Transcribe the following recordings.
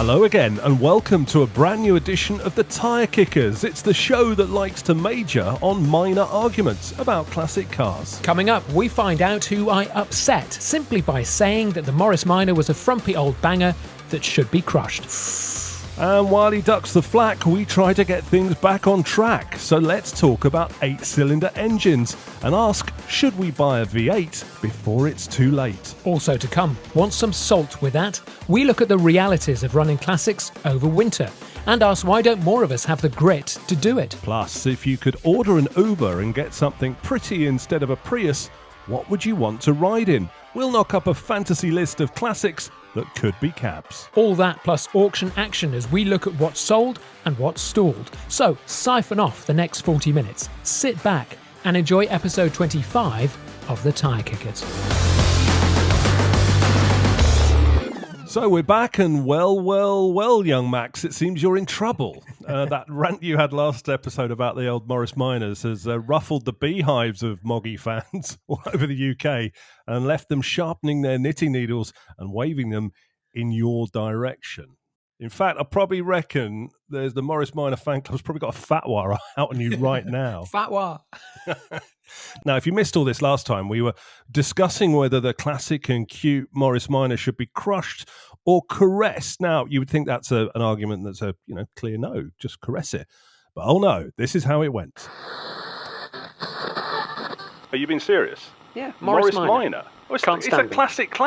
Hello again, and welcome to a brand new edition of the Tyre Kickers. It's the show that likes to major on minor arguments about classic cars. Coming up, we find out who I upset simply by saying that the Morris Minor was a frumpy old banger that should be crushed. And while he ducks the flak, we try to get things back on track. So let's talk about 8-cylinder engines and ask, should we buy a V8 before it's too late? Also to come, want some salt with that? We look at the realities of running classics over winter and ask why don't more of us have the grit to do it? Plus, if you could order an Uber and get something pretty instead of a Prius, what would you want to ride in? We'll knock up a fantasy list of classics that could be cabs. All that plus auction action as we look at what's sold and what's stalled. So siphon off the next 40 minutes, sit back and enjoy episode 25 of the Tyre Kickers. So we're back, and well, young Max, it seems you're in trouble. That rant you had last episode about the old Morris Minors has ruffled the beehives of Moggy fans all over the UK and left them sharpening their knitting needles and waving them in your direction. In fact, I probably reckon there's the Morris Minor fan club's probably got a fatwa out on you right now. Fatwa! Now, if you missed all this last time, we were discussing whether the classic and cute Morris Minor should be crushed or caressed. Now, you would think that's an argument that's a clear no, just caress it. But oh no, this is how it went. Are you being serious? Yeah, Morris Minor. Oh, it's a classic.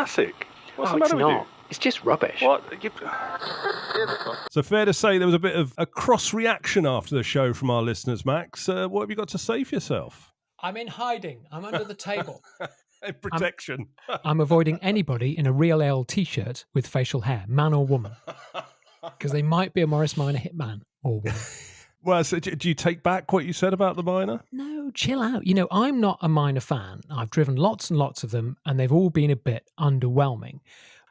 What's the matter with you? It's just rubbish. What? So fair to say there was a bit of a cross reaction after the show from our listeners, Max. What have you got to say for yourself? I'm in hiding. I'm under the table. Protection. I'm avoiding anybody in a Real Ale t-shirt with facial hair, man or woman. Because they might be a Morris Minor hitman or woman. Well, so do you take back what you said about the Minor? No, chill out. I'm not a Minor fan. I've driven lots and lots of them, and they've all been a bit underwhelming.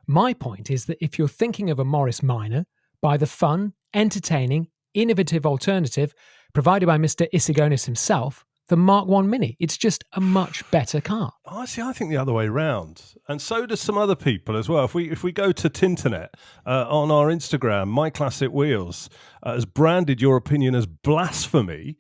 My point is that if you're thinking of a Morris Minor, buy the fun, entertaining, innovative alternative provided by Mr. Isigonis himself, the Mark I Mini. It's just a much better car. I think the other way round. And so do some other people as well. If we go to Tinternet on our Instagram, My Classic Wheels has branded your opinion as blasphemy.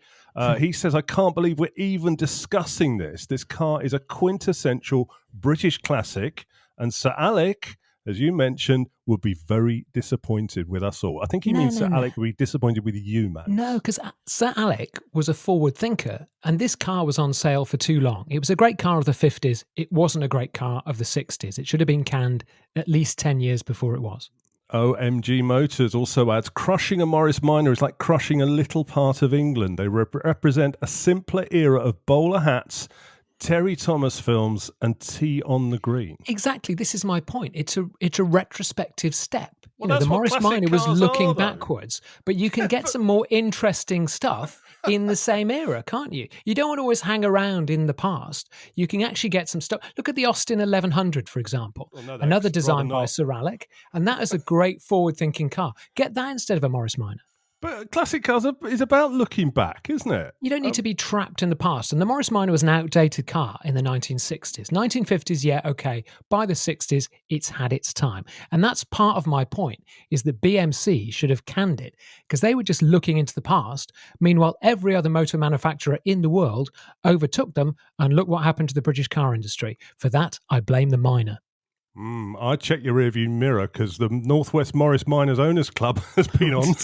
He says, I can't believe we're even discussing this. This car is a quintessential British classic. And Sir Alec, as you mentioned, will be very disappointed with us all. I think he means Sir Alec will be disappointed with you, Max. No, because Sir Alec was a forward thinker, and this car was on sale for too long. It was a great car of the 50s. It wasn't a great car of the 60s. It should have been canned at least 10 years before it was. OMG Motors also adds, crushing a Morris Minor is like crushing a little part of England. They represent a simpler era of bowler hats, Terry Thomas films, and tea on the green. Exactly. This is my point. It's a retrospective step. Well, the Morris Minor was looking backwards, but you can get some more interesting stuff in the same era, can't you? You don't want to always hang around in the past. You can actually get some stuff. Look at the Austin 1100, for example. Well, no, another design by Sir Alec, and that is a great forward-thinking car. Get that instead of a Morris Minor. But classic cars is about looking back, isn't it? You don't need to be trapped in the past. And the Morris Minor was an outdated car in the 1960s. 1950s, yeah, okay. By the 60s, it's had its time. And that's part of my point, is that BMC should have canned it, because they were just looking into the past. Meanwhile, every other motor manufacturer in the world overtook them, and look what happened to the British car industry. For that, I blame the Minor. I check your rearview mirror because the Northwest Morris Miners Owners Club has been on.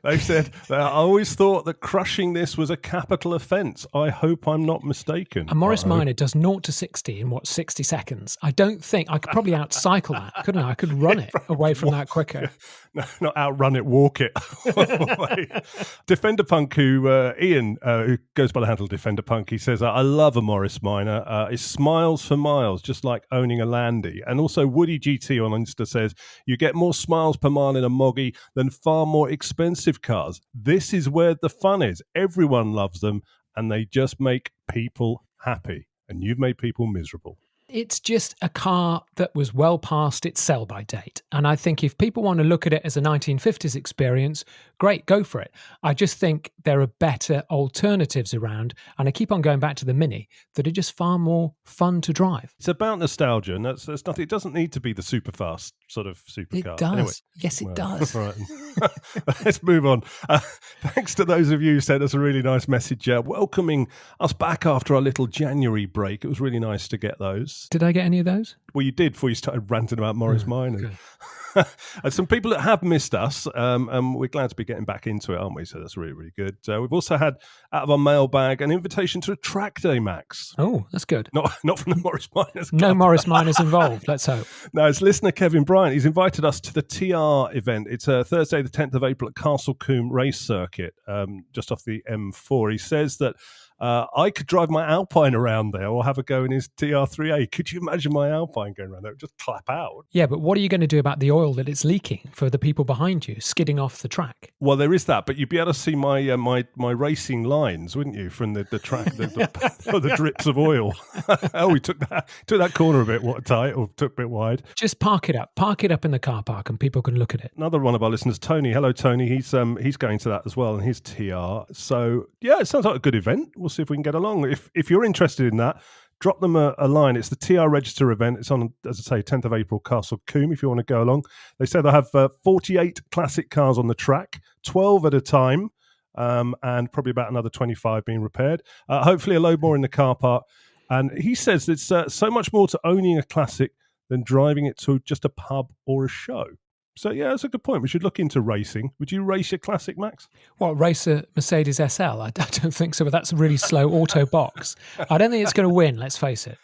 They've said, I always thought that crushing this was a capital offence. I hope I'm not mistaken. A Morris Minor does 0 to 60 in, 60 seconds? I don't think, I could probably outcycle that, couldn't I? I could run it away from that quicker. No, not outrun it, walk it. Defender Punk, Ian, who goes by the handle Defender Punk, he says, I love a Morris Minor. It smiles for miles, just like owning a Landy. And also Woody GT on Insta says, you get more smiles per mile in a Moggy than far more expensive cars. This is where the fun is. Everyone loves them, and they just make people happy. And you've made people miserable. It's just a car that was well past its sell-by date. And I think if people want to look at it as a 1950s experience, great, go for it. I just think there are better alternatives around. And I keep on going back to the Mini that are just far more fun to drive. It's about nostalgia, and that's nothing. It doesn't need to be the super fast sort of supercar. It does. Anyway, Yes, it does. Right. Let's move on. Thanks to those of you who sent us a really nice message welcoming us back after our little January break. It was really nice to get those. Did I get any of those? Well, you did before you started ranting about Morris Minor. Okay. Some people that have missed us, and we're glad to be getting back into it, aren't we? So that's really, really good. We've also had out of our mailbag an invitation to a track day, Max. Oh, that's good. Not from the Morris Miners. No Morris Miners involved, let's hope. No, it's listener Kevin Bryant. He's invited us to the TR event. It's Thursday, the 10th of April at Castle Combe Race Circuit, just off the M4. He says that I could drive my Alpine around there or have a go in his TR3A. Could you imagine my Alpine going around there? It would just clap out. Yeah, but what are you going to do about the oil that it's leaking for the people behind you, skidding off the track? Well, there is that, but you'd be able to see my my racing lines, wouldn't you, from the track, the drips of oil. Oh, we took that corner a bit tight, or took a bit wide. Just park it up in the car park, and people can look at it. Another one of our listeners, Tony. Hello, Tony. He's going to that as well, and his TR. So yeah, it sounds like a good event. We'll see if we can get along. If you're interested in that, drop them a line. It's the TR Register event. It's on, as I say, 10th of April, Castle Combe, if you want to go along. They say they'll have 48 classic cars on the track, 12 at a time, and probably about another 25 being repaired. Hopefully a load more in the car park. And he says it's so much more to owning a classic than driving it to just a pub or a show. So, yeah, that's a good point. We should look into racing. Would you race your classic, Max? What, race a Mercedes SL? I don't think so, but that's a really slow auto box. I don't think it's going to win, let's face it.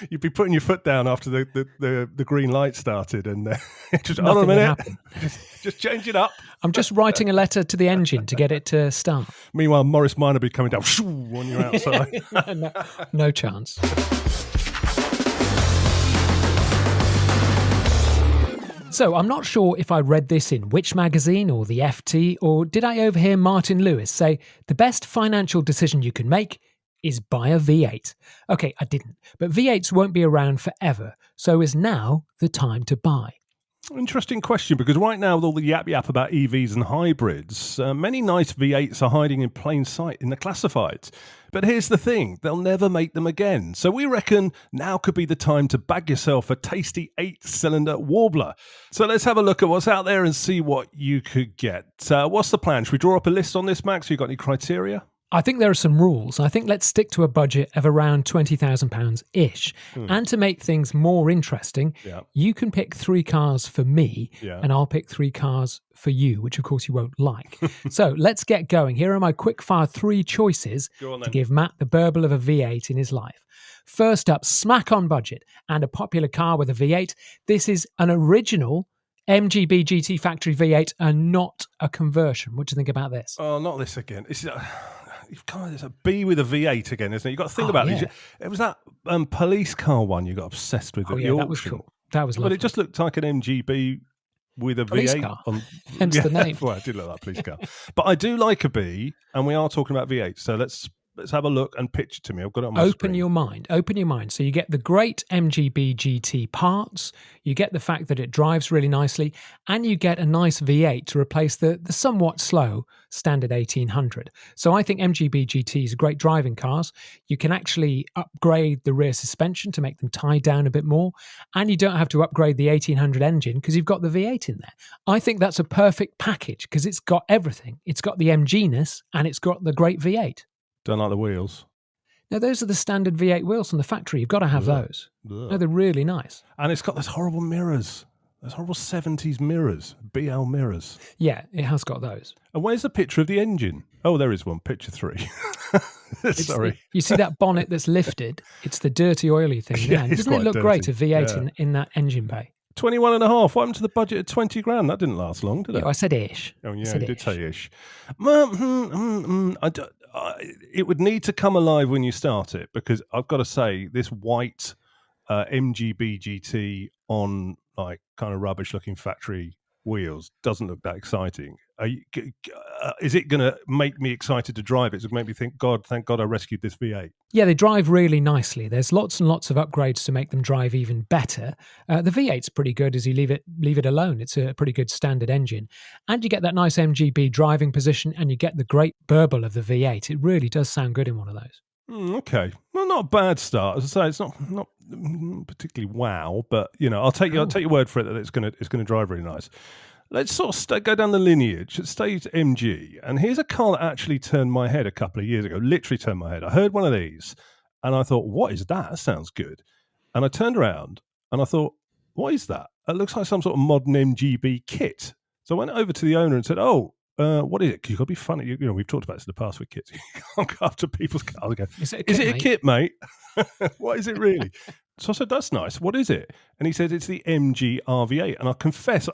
You'd be putting your foot down after the green light started and just, Nothing hold on a minute, happen. just change it up. I'm just writing a letter to the engine to get it to start. Meanwhile, Morris Minor be coming down on your outside. No chance. So I'm not sure if I read this in which magazine or the FT, or did I overhear Martin Lewis say the best financial decision you can make is buy a V8. Okay, I didn't, but V8s won't be around forever, so is now the time to buy? Interesting question, because right now with all the yap about EVs and hybrids, many nice V8s are hiding in plain sight in the classifieds. But here's the thing, they'll never make them again. So we reckon now could be the time to bag yourself a tasty 8-cylinder warbler. So let's have a look at what's out there and see what you could get. What's the plan? Should we draw up a list on this, Max? You got any criteria? I think there are some rules. I think let's stick to a budget of around £20,000-ish. And to make things more interesting, you can pick 3 cars for me and I'll pick 3 cars for you, which of course you won't like. So let's get going. Here are my quick-fire 3 choices to give Matt the burble of a V8 in his life. First up, smack on budget and a popular car with a V8. This is an original MGB GT factory V8 and not a conversion. What do you think about this? Oh, not this again. It's a B with a V8 again, isn't it? You've got to think about it. It was that police car one you got obsessed with at the auction. That was cool. That was lovely. But it just looked like an MGB with a police V8 car. On. Hence the name. Well, it did look like a police car. But I do like a B, and we are talking about V8. So let's have a look and pitch it to me. I've got it on my screen. Open your mind. So you get the great MGB GT parts, you get the fact that it drives really nicely, and you get a nice V8 to replace the somewhat slow standard 1800. So I think MGB GTs are great driving cars. You can actually upgrade the rear suspension to make them tie down a bit more, and you don't have to upgrade the 1800 engine because you've got the V8 in there. I think that's a perfect package because it's got everything. It's got the MG-ness and it's got the great V8. Don't like the wheels. Now, those are the standard V8 wheels from the factory. You've got to have those. No, they're really nice. And it's got those horrible mirrors. Those horrible 70s mirrors. BL mirrors. Yeah, it has got those. And where's the picture of the engine? Oh, there is one. Picture 3. Sorry. You see that bonnet that's lifted? It's the dirty, oily thing. Yeah, doesn't it look dirty. great, a V8 in that engine bay? 21 and a half. What happened to the budget of 20 grand? That didn't last long, did it? Yeah, I said ish. Oh, yeah, you did say ish. It would need to come alive when you start it, because I've got to say, this white MGB GT on like kind of rubbish looking factory wheels doesn't look that exciting. is it going to make me excited to drive it? Does it make me think, thank God I rescued this V8? Yeah, they drive really nicely. There's lots and lots of upgrades to make them drive even better. The V8's pretty good as you leave it alone. It's a pretty good standard engine. And you get that nice MGB driving position, and you get the great burble of the V8. It really does sound good in one of those. Okay, well, not a bad start. As I say, it's not particularly wow, but I'll take your word for it that it's gonna drive really nice. Let's sort of go down the lineage. It stays MG, and here's a car that actually turned my head a couple of years ago. Literally turned my head. I heard one of these, and I thought, "What is that? That sounds good." And I turned around, and I thought, "What is that? It looks like some sort of modern MGB kit." So I went over to the owner and said, "Oh, what is it?" Because you've got to be funny. We've talked about this in the past with kits. You can't go up to people's cars and go, "Is it a kit, mate? What is it really?" So I said, "That's nice. What is it?" And he said, "It's the MG RV8." And I confess,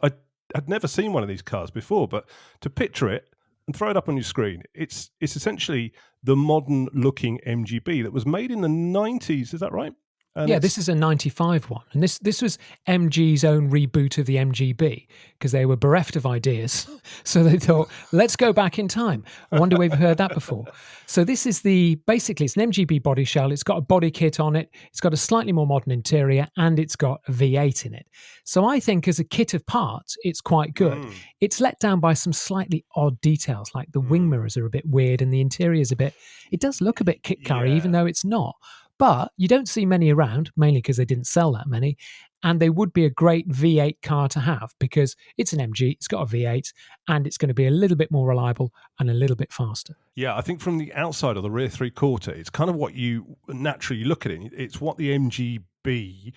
I'd never seen one of these cars before, but to picture it and throw it up on your screen, it's essentially the modern looking MGB that was made in the 90s. Is that right? And yeah, this is a 95 one. And this was MG's own reboot of the MGB because they were bereft of ideas. So they thought, let's go back in time. I wonder if we've heard that before. So this is basically it's an MGB body shell. It's got a body kit on it. It's got a slightly more modern interior, and it's got a V8 in it. So I think as a kit of parts, it's quite good. It's let down by some slightly odd details, like the wing mirrors are a bit weird and the interior's it does look a bit kit carry, even though it's not. But you don't see many around, mainly because they didn't sell that many. And they would be a great V8 car to have because it's an MG, it's got a V8, and it's going to be a little bit more reliable and a little bit faster. Yeah, I think from the outside of the rear three-quarter, it's kind of what you naturally look at it. It's what the MGB,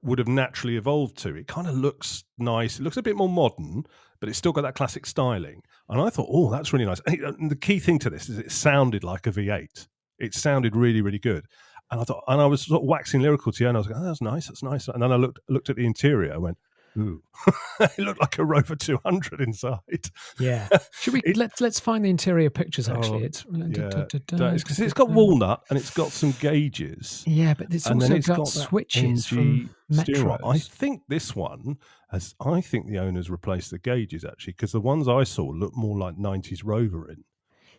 would have naturally evolved to. It kind of looks nice. It looks a bit more modern, but it's still got that classic styling. And I thought, oh, that's really nice. And the key thing to this is it sounded like a V8. It sounded really, really good. And I was sort of waxing lyrical to you, and I was like, "Oh, that's nice, that's nice." And then I looked at the interior. I went, "Ooh, it looked like a Rover 200 inside." Yeah, should we let's find the interior pictures? Actually, it's because it's got walnut and it's got some gauges. Yeah, but it's also got switches from Metros. I think this one I think the owners replaced the gauges actually, because the ones I saw look more like 90s Rover in.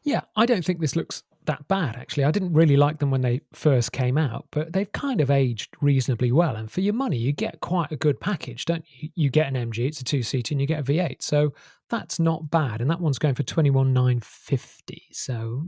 Yeah, I don't think this looks that bad, actually. I didn't really like them when they first came out, but they've kind of aged reasonably well. And for your money, you get quite a good package, don't you? You get an MG, it's a two-seater, and you get a V8. So that's not bad. And that one's going for $21,950. So,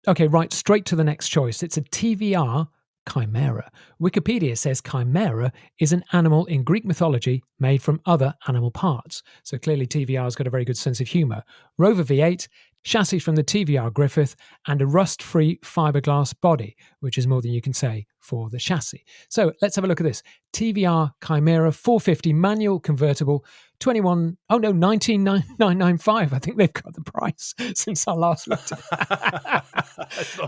okay, right, straight to the next choice. It's a TVR Chimera. Wikipedia says Chimera is an animal in Greek mythology made from other animal parts. So clearly TVR's got a very good sense of humour. Rover V8, chassis from the TVR Griffith, and a rust-free fiberglass body, which is more than you can say for the chassis. So let's have a look at this. TVR Chimera 450 manual convertible, 19,995. I think they've got the price since I last looked at it.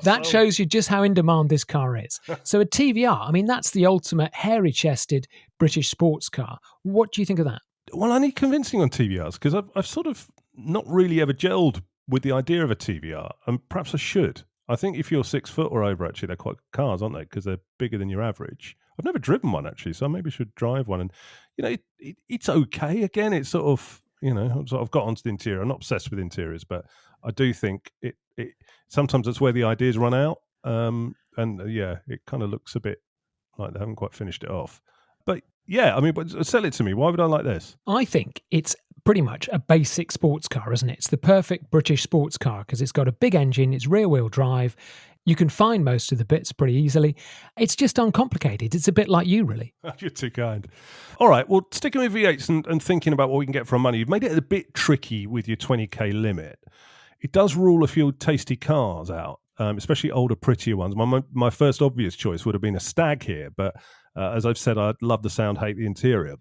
That shows you just how in demand this car is. So a TVR, I mean, that's the ultimate hairy-chested British sports car. What do you think of that? Well, I need convincing on TVRs because I've sort of not really ever gelled with the idea of a TVR, and perhaps I should. I think if you're 6 foot or over, actually, they're quite good cars, aren't they? Because they're bigger than your average. I've never driven one, actually, so I maybe should drive one. And, it's okay. Again, it's sort of, I've got onto the interior. I'm not obsessed with interiors, but I do think it sometimes that's where the ideas run out. It kind of looks a bit like they haven't quite finished it off. But yeah, but sell it to me. Why would I like this? I think it's pretty much a basic sports car, isn't it? It's the perfect British sports car because it's got a big engine, it's rear-wheel drive. You can find most of the bits pretty easily. It's just uncomplicated. It's a bit like you, really. You're too kind. All right, well, sticking with V8s and thinking about what we can get for our money, you've made it a bit tricky with your 20k limit. It does rule a few tasty cars out, especially older, prettier ones. My first obvious choice would have been a Stag here, but as I've said, I love the sound, hate the interior.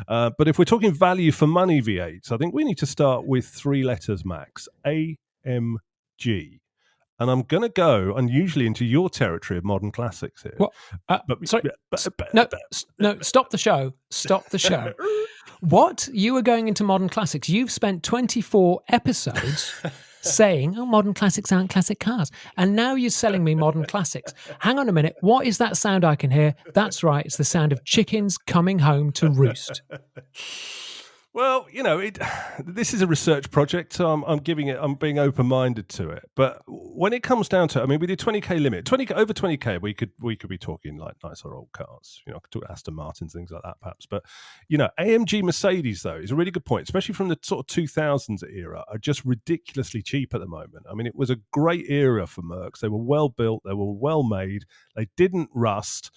But if we're talking value for money V8s, I think we need to start with 3 letters max, AMG. And I'm going to go unusually into your territory of modern classics here. What? Sorry. No, stop the show. Stop the show. What? You were going into modern classics. You've spent 24 episodes saying, modern classics aren't classic cars. And now you're selling me modern classics. Hang on a minute. What is that sound I can hear? That's right. It's the sound of chickens coming home to roost. Well, this is a research project, so I'm being open-minded to it. But when it comes down to it, I mean, with your 20k limit, over 20k, we could be talking like nicer old cars. I could talk Aston Martins, things like that, perhaps. But AMG Mercedes though is a really good point, especially from the sort of 2000s era, are just ridiculously cheap at the moment. I mean, it was a great era for Mercs. They were well built, they were well made, they didn't rust.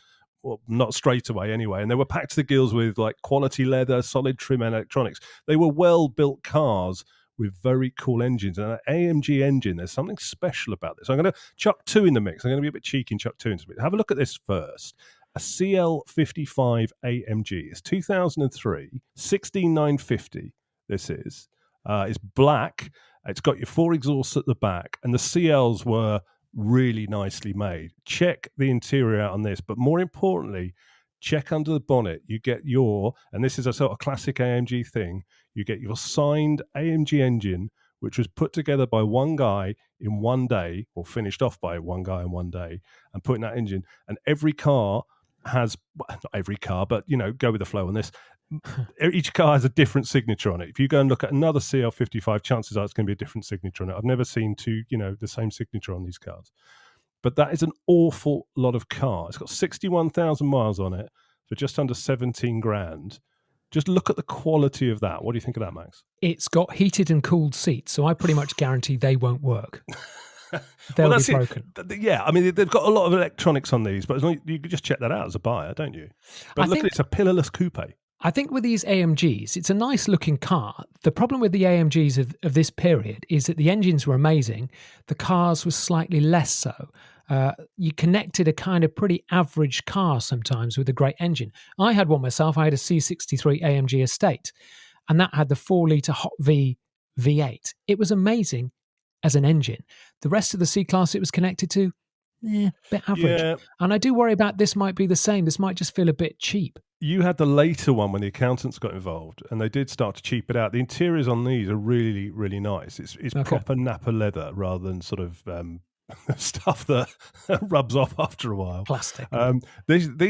Well, not straight away anyway. And they were packed to the gills with like quality leather, solid trim and electronics. They were well-built cars with very cool engines. And an AMG engine, there's something special about this. I'm going to chuck two in the mix. I'm going to be a bit cheeky and chuck two into it. Have a look at this first. A CL55 AMG. It's 2003, 16950 this is. It's black. It's got your four exhausts at the back. And the CLs were really nicely made. Check the interior out on this, but more importantly, check under the bonnet. You get and this is a sort of classic AMG thing, you get your signed AMG engine, which was put together by one guy in one day, or finished off by one guy in one day, and put in that engine. And every car has, not every car, but go with the flow on this. Each car has a different signature on it. If you go and look at another CL55, chances are it's going to be a different signature on it. I've never seen the same signature on these cars. But that is an awful lot of car. It's got 61,000 miles on it for just under 17 grand. Just look at the quality of that. What do you think of that, Max? It's got heated and cooled seats, so I pretty much guarantee they won't work. They'll be broken. Yeah, I mean, they've got a lot of electronics on these, but you can just check that out as a buyer, don't you? But look, it's a pillarless coupe. I think with these AMGs, it's a nice looking car. The problem with the AMGs of this period is that the engines were amazing. The cars were slightly less so. You connected a kind of pretty average car sometimes with a great engine. I had one myself. I had a C63 AMG Estate, and that had the 4-litre hot V V8. It was amazing as an engine. The rest of the C-Class it was connected to, bit average. Yeah. And I do worry about this might be the same. This might just feel a bit cheap. You had the later one when the accountants got involved, and they did start to cheap it out. The interiors on these are really, really nice. It's okay. Proper Napa leather rather than sort of stuff that rubs off after a while. Plastic. The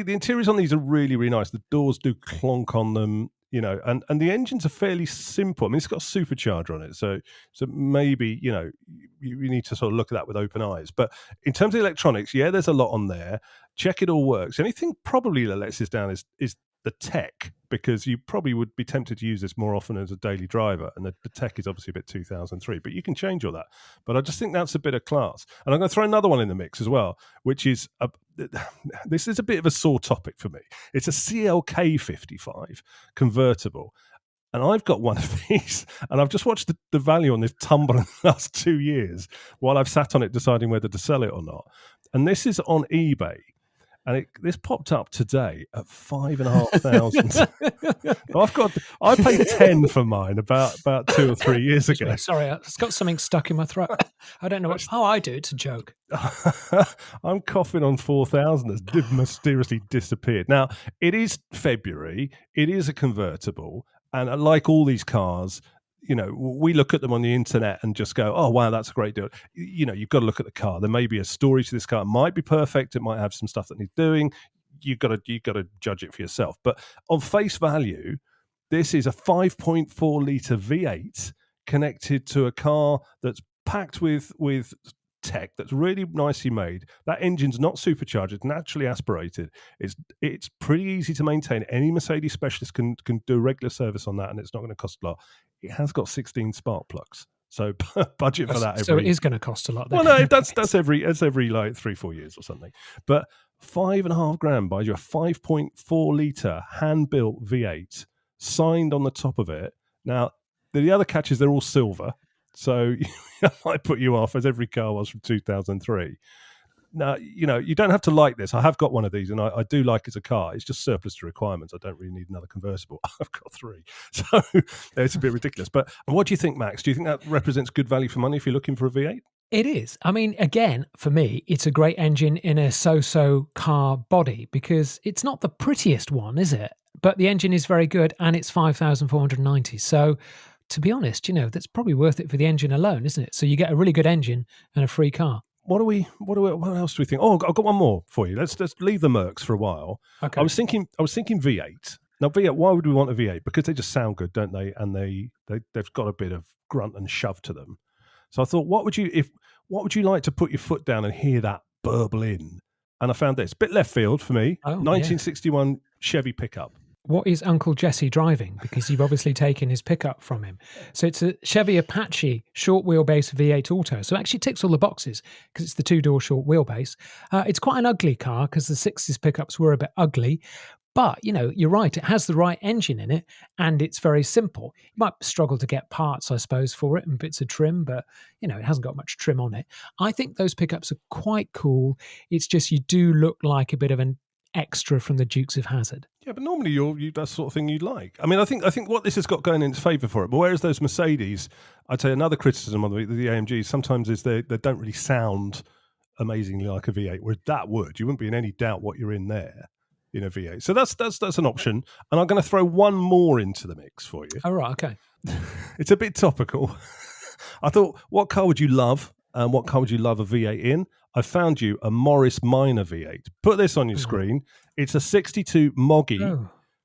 interiors on these are really, really nice. The doors do clonk on them, and the engines are fairly simple. I mean, it's got a supercharger on it, so maybe you need to sort of look at that with open eyes. But in terms of electronics, there's a lot on there. Check it all works. Anything probably that lets this down is the tech, because you probably would be tempted to use this more often as a daily driver, and the tech is obviously a bit 2003, but you can change all that. But I just think that's a bit of class. And I'm going to throw another one in the mix as well, which is this is a bit of a sore topic for me. It's a CLK 55 convertible. And I've got one of these, and I've just watched the value on this tumble in the last 2 years while I've sat on it deciding whether to sell it or not. And this is on eBay. And this popped up today at 5,500. I paid 10 for mine about 2 or 3 years ago. Sorry, I've got something stuck in my throat. I don't know what. Oh, I do. It's a joke. I'm coughing on 4,000 that's mysteriously disappeared. Now, it is February. It is a convertible. And like all these cars, we look at them on the internet and just go, oh, wow, that's a great deal. You've got to look at the car. There may be a story to this car. It might be perfect. It might have some stuff that needs doing. You've got to judge it for yourself. But on face value, this is a 5.4 litre V8 connected to a car that's packed with tech that's really nicely made. That engine's not supercharged, it's naturally aspirated. It's pretty easy to maintain. Any Mercedes specialist can do a regular service on that, and it's not going to cost a lot. It has got 16 spark plugs, so budget for that. So it is going to cost a lot then. Well, no, that's every like 3-4 years or something. But $5,500 buys you a 5.4 litre hand built V8 signed on the top of it. Now the other catch is they're all silver. So I might put you off, as every car was from 2003. Now, you don't have to like this. I have got one of these, and I do like it as a car. It's just surplus to requirements. I don't really need another convertible. I've got 3. So it's a bit ridiculous. But what do you think, Max? Do you think that represents good value for money if you're looking for a V8? It is. I mean, again, for me, it's a great engine in a so-so car body, because it's not the prettiest one, is it? But the engine is very good, and it's 5,490. So to be honest, that's probably worth it for the engine alone, isn't it? So you get a really good engine and a free car. What else do we think? Oh, I've got one more for you. Let's leave the Mercs for a while. Okay. I was thinking V8. Now, V8, why would we want a V8? Because they just sound good, don't they? And they've got a bit of grunt and shove to them. So I thought, what would you like to put your foot down and hear that burble in? And I found this. Bit left field for me. 1961 Chevy pickup. What is Uncle Jesse driving? Because you've obviously taken his pickup from him. So it's a Chevy Apache short wheelbase V8 Auto. So it actually ticks all the boxes because it's the two-door short wheelbase. It's quite an ugly car because the 60s pickups were a bit ugly. But, you're right. It has the right engine in it and it's very simple. You might struggle to get parts, I suppose, for it and bits of trim, but, it hasn't got much trim on it. I think those pickups are quite cool. It's just you do look like a bit of an extra from the Dukes of Hazzard. Yeah, but normally you that's the sort of thing you'd like. I mean, I think what this has got going in its favour for it, but whereas those Mercedes, I'd say another criticism of the AMGs sometimes is they don't really sound amazingly like a V8, whereas that would. You wouldn't be in any doubt what you're in there in a V8. So that's an option. And I'm going to throw one more into the mix for you. Oh, right, okay. It's a bit topical. I thought, what car would you love? And what car would you love a V8 in? I found you a Morris Minor V8. Put this on your screen. It's a 62 Moggie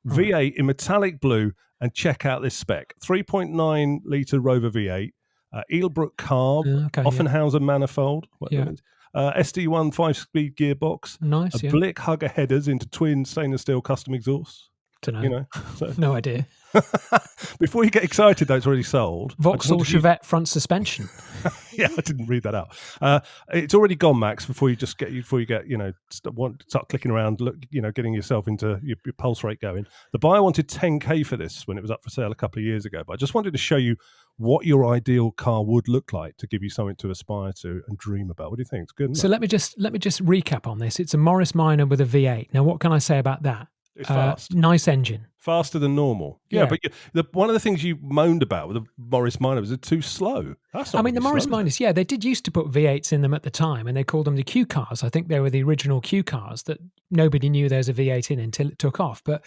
V8 in metallic blue, and check out this spec. 3.9 litre Rover V8, Eelbrook carb, Offenhauser manifold, SD1 5-speed gearbox, nice, Blick Hugger headers into twin stainless steel custom exhausts. Dunno. No idea. Before you get excited, though, it's already sold. Vauxhall Chevette front suspension. Yeah, I didn't read that out. It's already gone, Max. Before you start clicking around, getting yourself into your pulse rate going. The buyer wanted 10K for this when it was up for sale a couple of years ago. But I just wanted to show you what your ideal car would look like to give you something to aspire to and dream about. What do you think? It's good. So let me just recap on this. It's a Morris Minor with a V8. Now, what can I say about that? It's fast. Nice engine. Faster than normal. Yeah. But one of the things you moaned about with the Morris Minor was it's too slow. That's not the Morris Minors, they did used to put V8s in them at the time, and they called them the Q cars. I think they were the original Q cars that nobody knew there was a V8 in until it took off. But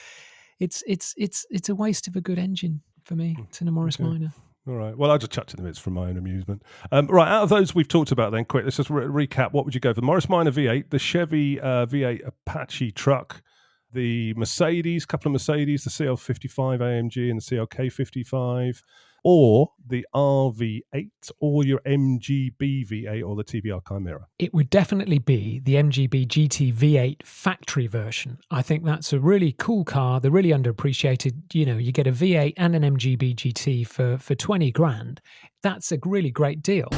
it's a waste of a good engine for me. It's in a Morris Minor. All right. Well, I just chucked it in the bits for my own amusement. Right. Out of those we've talked about, then quick, let's just recap. What would you go for? The Morris Minor V8, the Chevy V8 Apache truck, the Mercedes, couple of Mercedes, the CL55 AMG and the CLK55, or the RV8, or your MGB V8 or the TBR Chimera? It would definitely be the MGB GT V8 factory version. I think that's a really cool car. They're really underappreciated. You get a V8 and an MGB GT for 20 grand. That's a really great deal.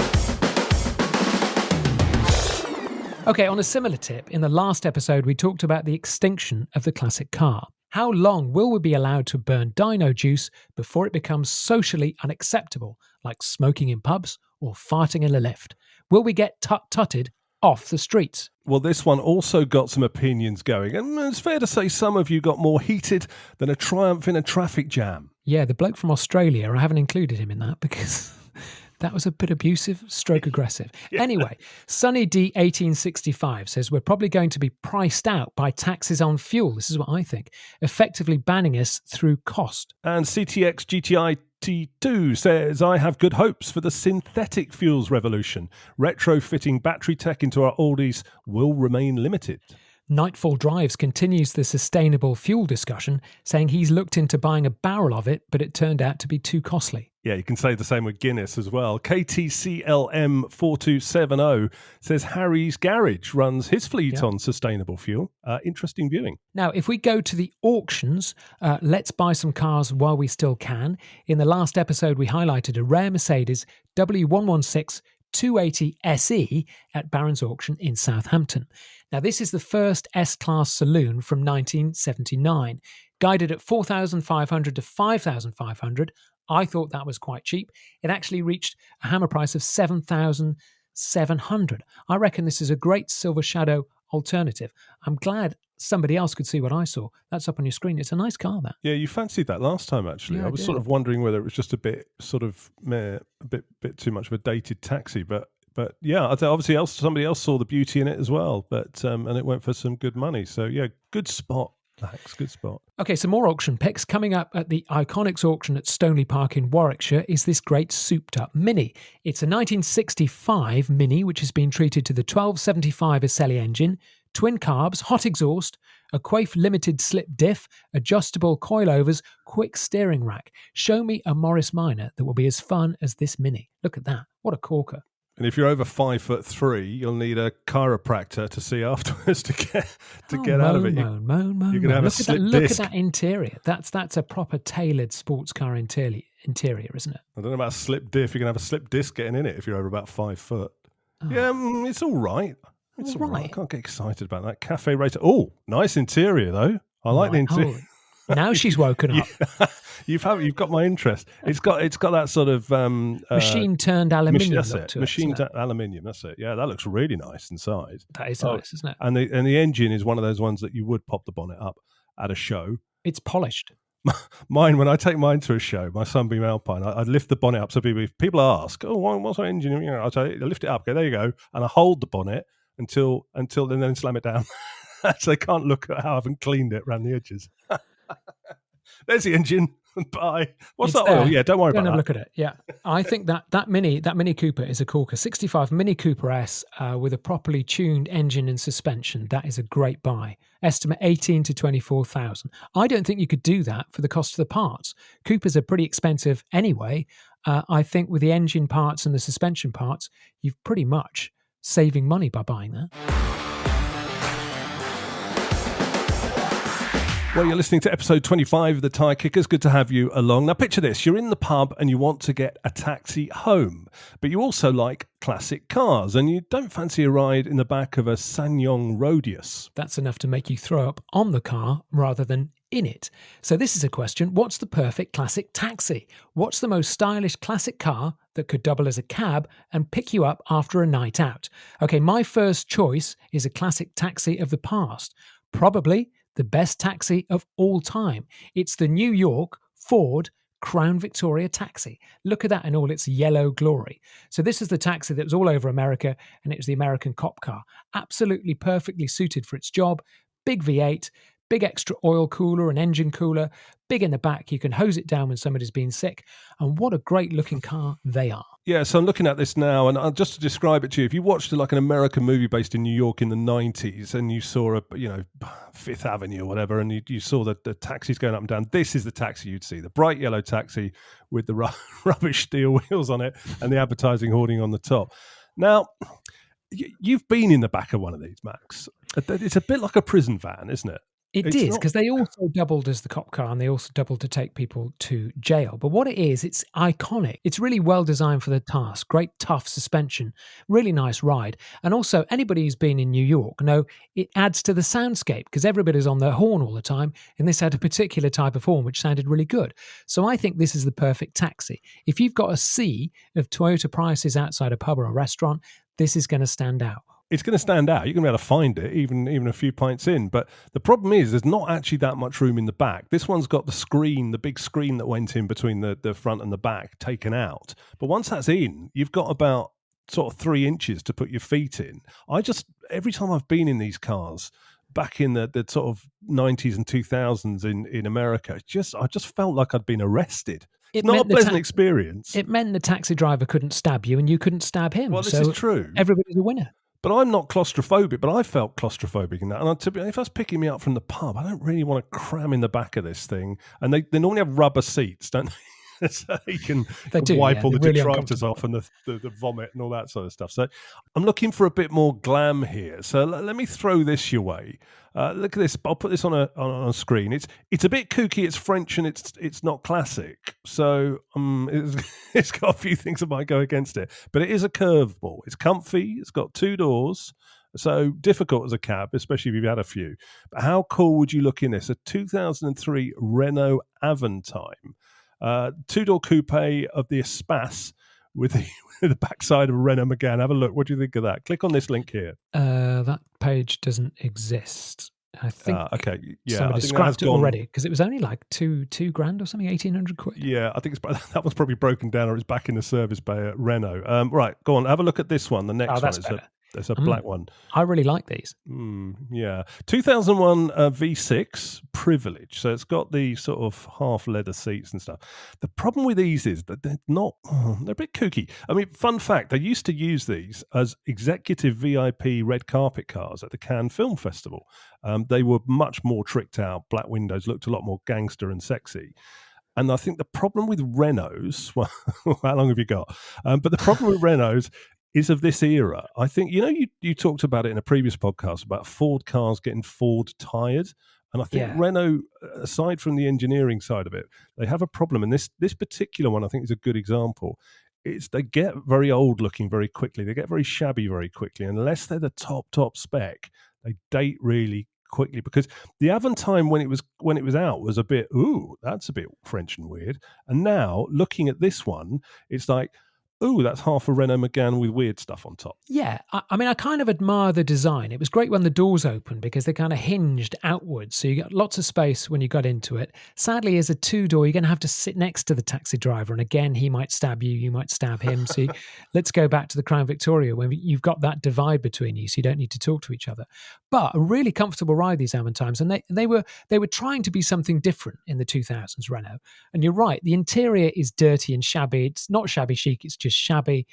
Okay, on a similar tip, in the last episode, we talked about the extinction of the classic car. How long will we be allowed to burn dino juice before it becomes socially unacceptable, like smoking in pubs or farting in a lift? Will we get tut-tutted off the streets? Well, this one also got some opinions going, and it's fair to say some of you got more heated than a Triumph in a traffic jam. Yeah, the bloke from Australia, I haven't included him in that because that was a bit abusive, stroke aggressive. Yeah. Anyway, Sunny D 1865 says we're probably going to be priced out by taxes on fuel. This is what I think, effectively banning us through cost. And CTX GTI T2 says, I have good hopes for the synthetic fuels revolution. Retrofitting battery tech into our oldies will remain limited. Nightfall Drives continues the sustainable fuel discussion, saying he's looked into buying a barrel of it, but it turned out to be too costly. Yeah, you can say the same with Guinness as well. KTCLM4270 says Harry's Garage runs his fleet on sustainable fuel. Interesting viewing. Now, if we go to the auctions, let's buy some cars while we still can. In the last episode, we highlighted a rare Mercedes W116 280 SE at Barron's Auction in Southampton. Now, this is the first S-Class saloon from 1979, guided at $4,500 to $5,500. I thought that was quite cheap. It actually reached a hammer price of $7,700. I reckon this is a great Silver Shadow alternative. I'm glad somebody else could see what I saw. That's up on your screen. It's a nice car, that. Yeah, you fancied that last time, actually. Yeah, I was sort of wondering whether it was just a bit bit too much of a dated taxi, but yeah, I think obviously somebody else saw the beauty in it as well, but and it went for some good money. So yeah, good spot, Max, good spot. Okay, some more auction picks. Coming up at the Iconics auction at Stoneleigh Park in Warwickshire is this great souped-up Mini. It's a 1965 Mini, which has been treated to the 1275 Aselli engine, twin carbs, hot exhaust, a Quaife limited slip diff, adjustable coilovers, quick steering rack. Show me a Morris Minor that will be as fun as this Mini. Look at that. What a corker. And if you're over 5'3", you'll need a chiropractor to see afterwards to get out of it. You're going to have a slip disc. Look at that interior. That's a proper tailored sports car interior, isn't it? I don't know about a slip diff. You're going to have a slip disc getting in it if you're over about 5 foot. Oh. Yeah, it's all right. It's all right. I can't get excited about that. Cafe racer. Oh, nice interior though. I like the interior. Now she's woken up. You've got my interest. It's got that sort of machine turned aluminium. Machine aluminium. That's it. Yeah, that looks really nice inside. That is nice, isn't it? And the engine is one of those ones that you would pop the bonnet up at a show. It's polished. Mine, when I take mine to a show, my Sunbeam Alpine, I'd lift the bonnet up so people ask, "Oh, what's that engine?" You know, I lift it up. Okay, there you go, and I hold the bonnet until and then slam it down, so they can't look at how I haven't cleaned it around the edges. There's the engine. Bye. What's that? Oh, yeah. Don't worry about that. Have a look at it. Yeah, I think that Mini Cooper is a corker. 65 Mini Cooper S with a properly tuned engine and suspension. That is a great buy. Estimate 18 to 24,000. I don't think you could do that for the cost of the parts. Coopers are pretty expensive anyway. I think with the engine parts and the suspension parts, you've pretty much saving money by buying that. Well, you're listening to episode 25 of The Tyre Kickers. Good to have you along. Now, picture this. You're in the pub and you want to get a taxi home, but you also like classic cars and you don't fancy a ride in the back of a SsangYong Rodius. That's enough to make you throw up on the car rather than in it. So this is a question. What's the perfect classic taxi? What's the most stylish classic car that could double as a cab and pick you up after a night out? Okay, my first choice is a classic taxi of the past. Probably the best taxi of all time. It's the New York Ford Crown Victoria taxi. Look at that in all its yellow glory. So this is the taxi that was all over America, and it was the American cop car. Absolutely perfectly suited for its job. Big V8, big extra oil cooler and engine cooler, big in the back. You can hose it down when somebody's been sick. And what a great looking car they are. Yeah, so I'm looking at this now, and just to describe it to you, if you watched like an American movie based in New York in the 90s and you saw Fifth Avenue or whatever, and you saw the taxis going up and down, this is the taxi you'd see, the bright yellow taxi with the rubbish steel wheels on it and the advertising hoarding on the top. Now, you've been in the back of one of these, Max. It's a bit like a prison van, isn't it? It is, because they also doubled as the cop car and they also doubled to take people to jail. But what it is, it's iconic. It's really well designed for the task. Great tough suspension, really nice ride. And also, anybody who's been in New York know it adds to the soundscape because everybody's on their horn all the time. And this had a particular type of horn which sounded really good. So I think this is the perfect taxi. If you've got a sea of Toyota Priuses outside a pub or a restaurant, this is going to stand out. It's going to stand out. You're going to be able to find it even a few pints in. But the problem is there's not actually that much room in the back. This one's got the big screen that went in between the front and the back taken out. But once that's in, you've got about sort of 3 inches to put your feet in. Every time I've been in these cars back in the sort of 90s and 2000s in America, I just felt like I'd been arrested. It's not a pleasant experience. It meant the taxi driver couldn't stab you and you couldn't stab him. Well, this is true. Everybody's a winner. But I'm not claustrophobic, but I felt claustrophobic in that. And if I was picking me up from the pub, I don't really want to cram in the back of this thing. And they normally have rubber seats, don't they? So you can wipe all the detritus off and the vomit and all that sort of stuff. So I'm looking for a bit more glam here. So let me throw this your way. Look at this. I'll put this on a screen. It's a bit kooky. It's French and it's not classic. So it's got a few things that might go against it. But it is a curveball. It's comfy. It's got 2 doors. So difficult as a cab, especially if you've had a few. But how cool would you look in this? A 2003 Renault Aventime. 2-door coupe of the Espace with the backside of a Renault Megane. Have a look. What do you think of that? Click on this link here. That page doesn't exist. I think okay. Yeah, somebody scrapped it already because it was only like $2,000 or something, 1,800 quid. Yeah, I think that one's probably broken down or it's back in the service bay at Renault. Right, go on. Have a look at this one. The next one is better. There's a black one. I really like these. Yeah. 2001 V6 Privilege. So it's got the sort of half leather seats and stuff. The problem with these is that they're not, they're a bit kooky. I mean, fun fact, they used to use these as executive VIP red carpet cars at the Cannes Film Festival. They were much more tricked out. Black windows, looked a lot more gangster and sexy. And I think the problem with Renaults, well, how long have you got? But the problem with Renaults is of this era. I think, you talked about it in a previous podcast about Ford cars getting Ford tired. And I think Renault, aside from the engineering side of it, they have a problem. And this particular one, I think, is a good example. They get very old looking very quickly. They get very shabby very quickly. Unless they're the top spec, they date really quickly, because the Aventime when it was out was a bit, ooh, that's a bit French and weird. And now looking at this one, it's like, ooh, that's half a Renault Megane with weird stuff on top. Yeah, I mean, I kind of admire the design. It was great when the doors opened because they kind of hinged outwards, so you got lots of space when you got into it. Sadly, as a two-door, you're going to have to sit next to the taxi driver, and again, he might stab you, you might stab him. So let's go back to the Crown Victoria when you've got that divide between you, so you don't need to talk to each other. But a really comfortable ride, these Aventimes, and they were trying to be something different in the 2000s Renault. And you're right, the interior is dirty and shabby. It's not shabby chic, it's just shabby.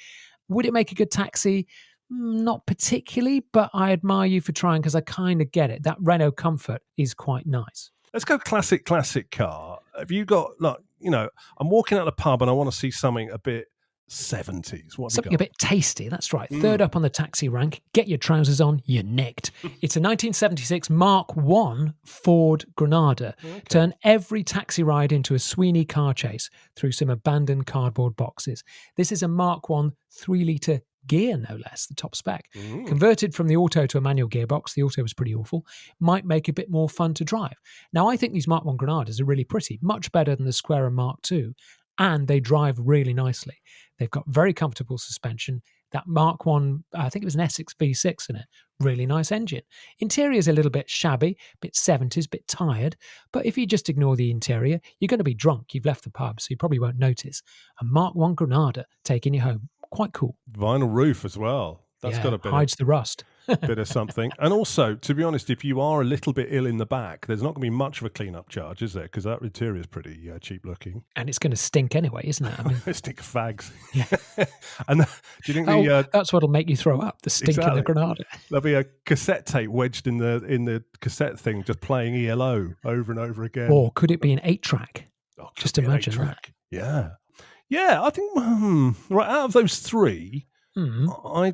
Would it make a good taxi? Not particularly, but I admire you for trying, because I kind of get it. That Renault Comfort is quite nice. Let's go classic car. Have you got, I'm walking out of the pub and I want to see something a bit 70s. Something a bit tasty, that's right. Third up on the taxi rank, get your trousers on, you're nicked. It's a 1976 Mark I Ford Granada. Okay. Turn every taxi ride into a Sweeney car chase through some abandoned cardboard boxes. This is a Mark I 3-litre gear, no less, the top spec. Converted from the auto to a manual gearbox, the auto was pretty awful, might make a bit more fun to drive. Now, I think these Mark I Granadas are really pretty, much better than the Squirm Mark II, and they drive really nicely. They've got very comfortable suspension. That Mark I think it was an Essex V6 in it. Really nice engine. Interior's a little bit shabby, bit 70s, bit tired. But if you just ignore the interior, you're going to be drunk. You've left the pub, so you probably won't notice. A Mark I Granada taking you home. Quite cool. Vinyl roof as well. That's got a bit hides the rust. Bit of something. And also, to be honest, if you are a little bit ill in the back, there's not going to be much of a clean-up charge, is there? Because that interior is pretty cheap looking. And it's going to stink anyway, isn't it? I mean, stink of fags. Yeah. And do you think that's what'll make you throw up, the stink in the Granada. There'll be a cassette tape wedged in the cassette thing, just playing ELO over and over again. Or could it be an 8-track? Oh, just imagine that. Yeah. Yeah, I think, right, out of those three, I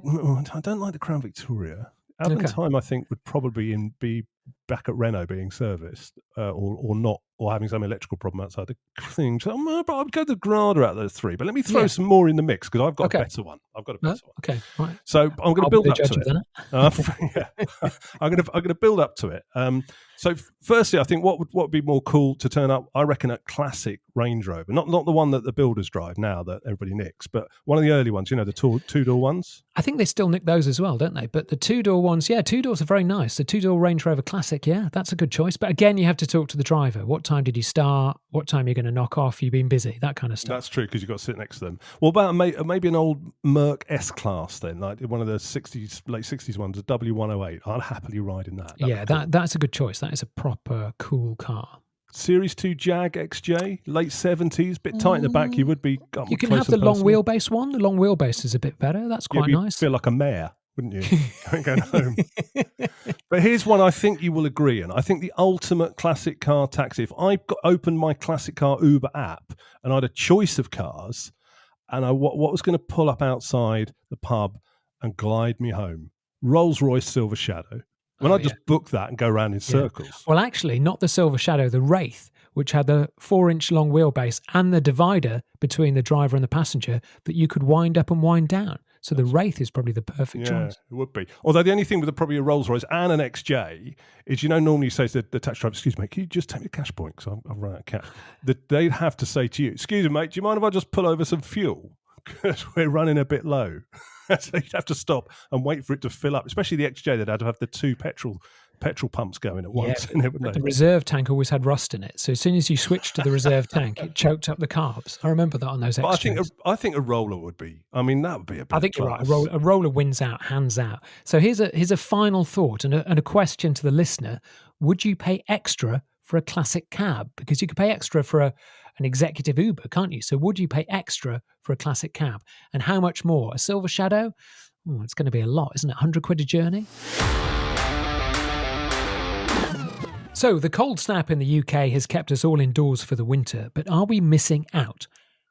don't like the Crown Victoria. Aventime, I think, would probably be back at Renault being serviced or not, or having some electrical problem outside the thing. So I'd go the Granada out of those three. But let me throw some more in the mix, because I've got a better one. Okay, right. So I'm going to build up to it. I'm going to build up to it. So firstly, I think what would be more cool to turn up, I reckon, a classic Range Rover, not the one that the builders drive now that everybody nicks, but one of the early ones, the two-door ones. I think they still nick those as well, don't they? But the two-door ones, two doors are very nice. The two-door Range Rover Classic, that's a good choice. But again, you have to talk to the driver. What time did you start? What time you're going to knock off? You've been busy, that kind of stuff. That's true, because you've got to sit next to them. Well, about maybe an old Merc S-Class then, like one of the late 60s ones, a W108. I'd happily ride in that. That's a good choice. That is a proper cool car. Series 2 Jag XJ, late 70s, bit tight in the back. You would be. You can have the long wheelbase one. The long wheelbase is a bit better. That's quite nice. Feel like a mare, wouldn't you? Going home. But here's one I think you will agree on. I think the ultimate classic car taxi. If I opened my classic car Uber app and I had a choice of cars, and what was going to pull up outside the pub and glide me home, Rolls-Royce Silver Shadow. When I just book that and go around in circles. Well, actually, not the Silver Shadow, the Wraith, which had the 4-inch long wheelbase and the divider between the driver and the passenger that you could wind up and wind down. So the Wraith is probably the perfect choice. It would be. Although the only thing with probably a Rolls Royce and an XJ is, normally you say to the taxi driver, excuse me, mate, can you just take me a cash point? Because I've run out of cash. They'd have to say to you, excuse me, mate, do you mind if I just pull over some fuel? Because we're running a bit low. So you'd have to stop and wait for it to fill up, especially the XJ that had to have the two petrol petrol pumps going at once, wouldn't but they? the reserve tank always had rust in it. So as soon as you switched to the reserve tank, it choked up the carbs. I remember that on those But X-Trails. I think a roller would be. I mean, that would be a bit. I think of you're right. class. A roller wins out, hands out. So here's a final thought and a question to the listener. Would you pay extra for a classic cab? Because you could pay extra for an executive Uber, can't you? So would you pay extra for a classic cab? And how much more? A Silver Shadow? Oh, it's going to be a lot, isn't it? 100 quid a journey? So the cold snap in the UK has kept us all indoors for the winter, but are we missing out?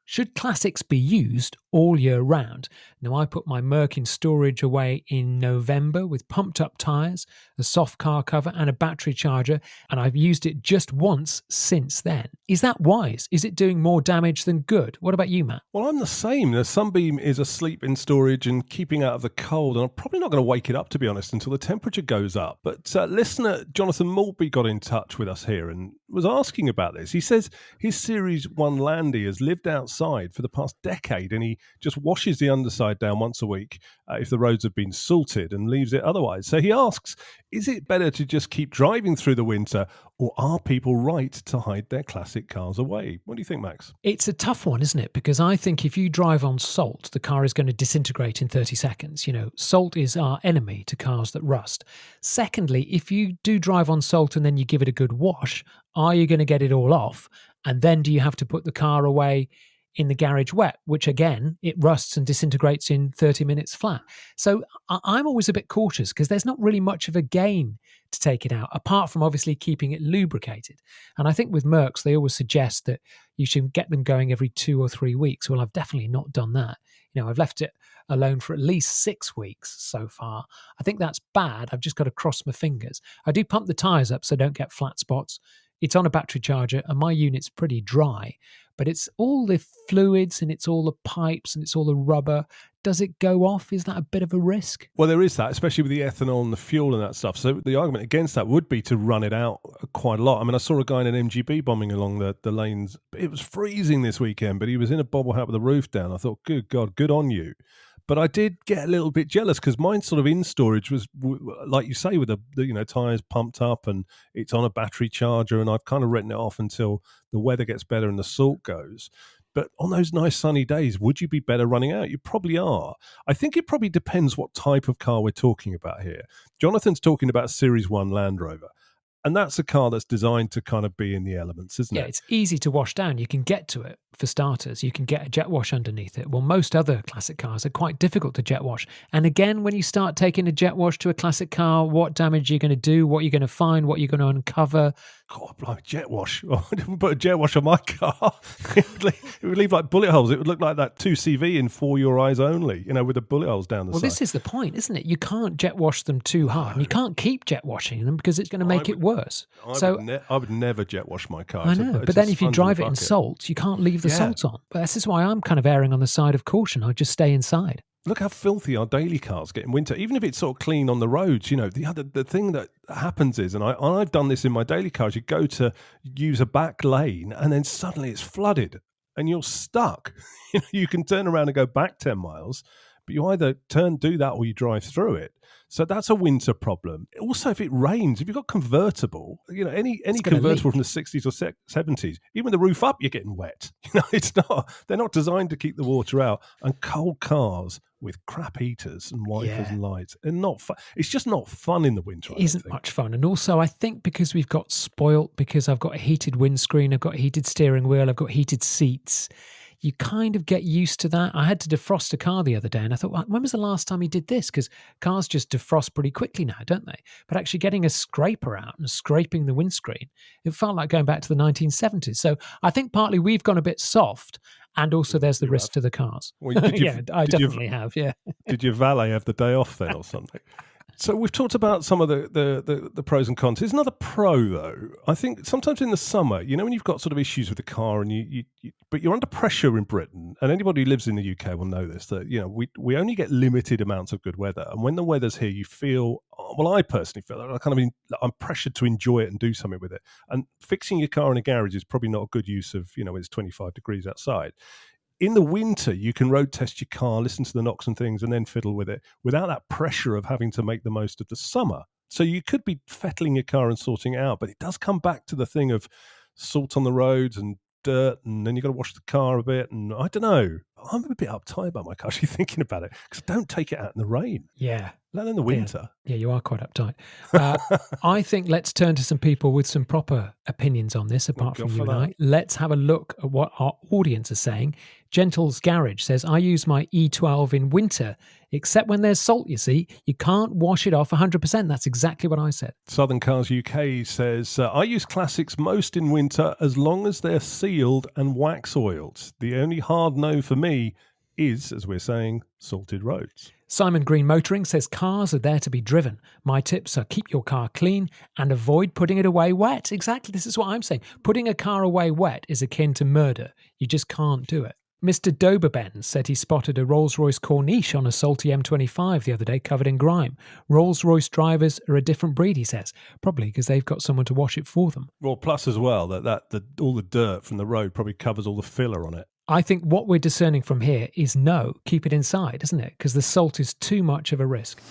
Should classics be used all year round? Now, I put my Merc in storage away in November with pumped up tyres, a soft car cover and a battery charger, and I've used it just once since then. Is that wise? Is it doing more damage than good? What about you, Matt? Well, I'm the same. The Sunbeam is asleep in storage and keeping out of the cold, and I'm probably not going to wake it up, to be honest, until the temperature goes up. But listener Jonathan Maltby got in touch with us here and was asking about this. He says his Series 1 Landy has lived outside for the past decade, and he just washes the underside down once a week if the roads have been salted and leaves it otherwise. So he asks, is it better to just keep driving through the winter, or are people right to hide their classic cars away? What do you think, Max? It's a tough one, isn't it? Because I think if you drive on salt, the car is going to disintegrate in 30 seconds. You know, salt is our enemy to cars that rust. Secondly, if you do drive on salt and then you give it a good wash, are you going to get it all off? And then do you have to put the car away in the garage wet, which again, it rusts and disintegrates in 30 minutes flat. So I'm always a bit cautious because there's not really much of a gain to take it out, apart from obviously keeping it lubricated. And I think with Mercs, they always suggest that you should get them going every 2 or 3 weeks. Well, I've definitely not done that. You know, I've left it alone for at least 6 weeks so far. I think that's bad. I've just got to cross my fingers. I do pump the tyres up so I don't get flat spots. It's on a battery charger and my unit's pretty dry, but it's all the fluids and it's all the pipes and it's all the rubber. Does it go off? Is that a bit of a risk? Well, there is that, especially with the ethanol and the fuel and that stuff. So the argument against that would be to run it out quite a lot. I mean, I saw a guy in an MGB bombing along the lanes. It was freezing this weekend, but he was in a bobble hat with the roof down. I thought, good God, good on you. But I did get a little bit jealous because mine sort of in storage was, like you say, with the tyres pumped up and it's on a battery charger, and I've kind of written it off until the weather gets better and the salt goes. But on those nice sunny days, would you be better running out? You probably are. I think it probably depends what type of car we're talking about here. Jonathan's talking about Series 1 Land Rover. And that's a car that's designed to kind of be in the elements, isn't it? Yeah, it's easy to wash down. You can get to it, for starters. You can get a jet wash underneath it. Well, most other classic cars are quite difficult to jet wash. And again, when you start taking a jet wash to a classic car, what damage are you going to do? What are you going to find? What are you going to uncover? Oh, blimey, jet wash. Oh, I didn't put a jet wash on my car. It would leave like bullet holes. It would look like that 2CV in For Your Eyes Only, with the bullet holes down the side. Well, this is the point, isn't it? You can't jet wash them too hard. And you can't keep jet washing them because it's going to make it worse. I would never jet wash my car. I know, but then if you drive it in salt, you can't leave the salt on. But this is why I'm kind of erring on the side of caution. I just stay inside. Look how filthy our daily cars get in winter. Even if it's sort of clean on the roads, the thing that happens is, and I've done this in my daily cars, you go to use a back lane and then suddenly it's flooded and you're stuck. You can turn around and go back 10 miles, but you either do that or you drive through it. So that's a winter problem. Also, if it rains, if you've got convertible, any convertible from the 60s or 70s, even the roof up, you're getting wet. They're not designed to keep the water out. And cold cars with crap heaters and wipers and lights are not fun. It's just not fun in the winter. It isn't much fun. And also, I think because we've got spoilt, because I've got a heated windscreen, I've got a heated steering wheel, I've got heated seats, you kind of get used to that. I had to defrost a car the other day and I thought, when was the last time you did this? Because cars just defrost pretty quickly now, don't they? But actually getting a scraper out and scraping the windscreen, it felt like going back to the 1970s. So I think partly we've gone a bit soft, and also there's the risk to the cars. Well, I definitely have, yeah. Did your valet have the day off then or something? So we've talked about some of the pros and cons. There's another pro, though. I think sometimes in the summer, when you've got sort of issues with the car and but you're under pressure in Britain, and anybody who lives in the UK will know this, that, we only get limited amounts of good weather. And when the weather's here, you feel, well, I personally feel like I'm pressured to enjoy it and do something with it. And fixing your car in a garage is probably not a good use of, it's 25 degrees outside. In the winter, you can road test your car, listen to the knocks and things, and then fiddle with it without that pressure of having to make the most of the summer. So you could be fettling your car and sorting it out, but it does come back to the thing of salt on the roads and dirt, and then you've got to wash the car a bit. And I don't know. I'm a bit uptight about my car, actually, thinking about it, because I don't take it out in the rain. Yeah. Let alone the winter. Yeah, you are quite uptight. I think let's turn to some people with some proper opinions on this, apart from you and I. Let's have a look at what our audience is saying. Gentle's Garage says, I use my E12 in winter, except when there's salt, you see. You can't wash it off 100%. That's exactly what I said. Southern Cars UK says, I use classics most in winter as long as they're sealed and wax oiled. The only hard no for me is, as we're saying, salted roads. Simon Green Motoring says cars are there to be driven. My tips are keep your car clean and avoid putting it away wet. Exactly, this is what I'm saying. Putting a car away wet is akin to murder. You just can't do it. Mr. Doberben said he spotted a Rolls-Royce Corniche on a salty M25 the other day covered in grime. Rolls-Royce drivers are a different breed, he says, probably because they've got someone to wash it for them. Well, plus as well, that all the dirt from the road probably covers all the filler on it. I think what we're discerning from here is no, keep it inside, isn't it? Because the salt is too much of a risk.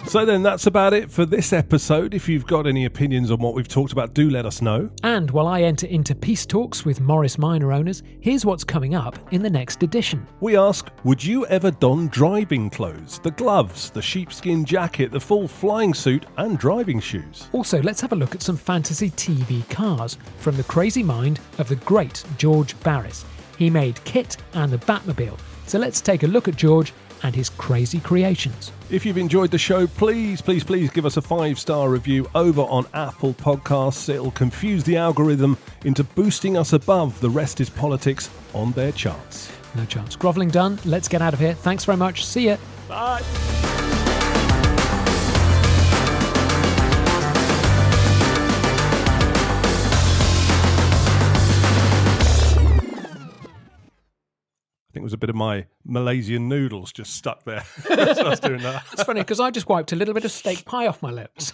So then that's about it for this episode. If you've got any opinions on what we've talked about, do let us know. And while I enter into peace talks with Morris Minor owners, here's what's coming up in the next edition. We ask, would you ever don driving clothes? The gloves, the sheepskin jacket, the full flying suit and driving shoes. Also, let's have a look at some fantasy TV cars from the crazy mind of the great George Barris. He made Kit and the Batmobile. So let's take a look at George and his crazy creations. If you've enjoyed the show, please give us a 5-star review over on Apple Podcasts. It'll confuse the algorithm into boosting us above The Rest is Politics on their charts. No chance. Grovelling done. Let's get out of here. Thanks very much. See ya. Bye. I think it was a bit of my Malaysian noodles just stuck there. So I was doing that. It's funny because I just wiped a little bit of steak pie off my lips.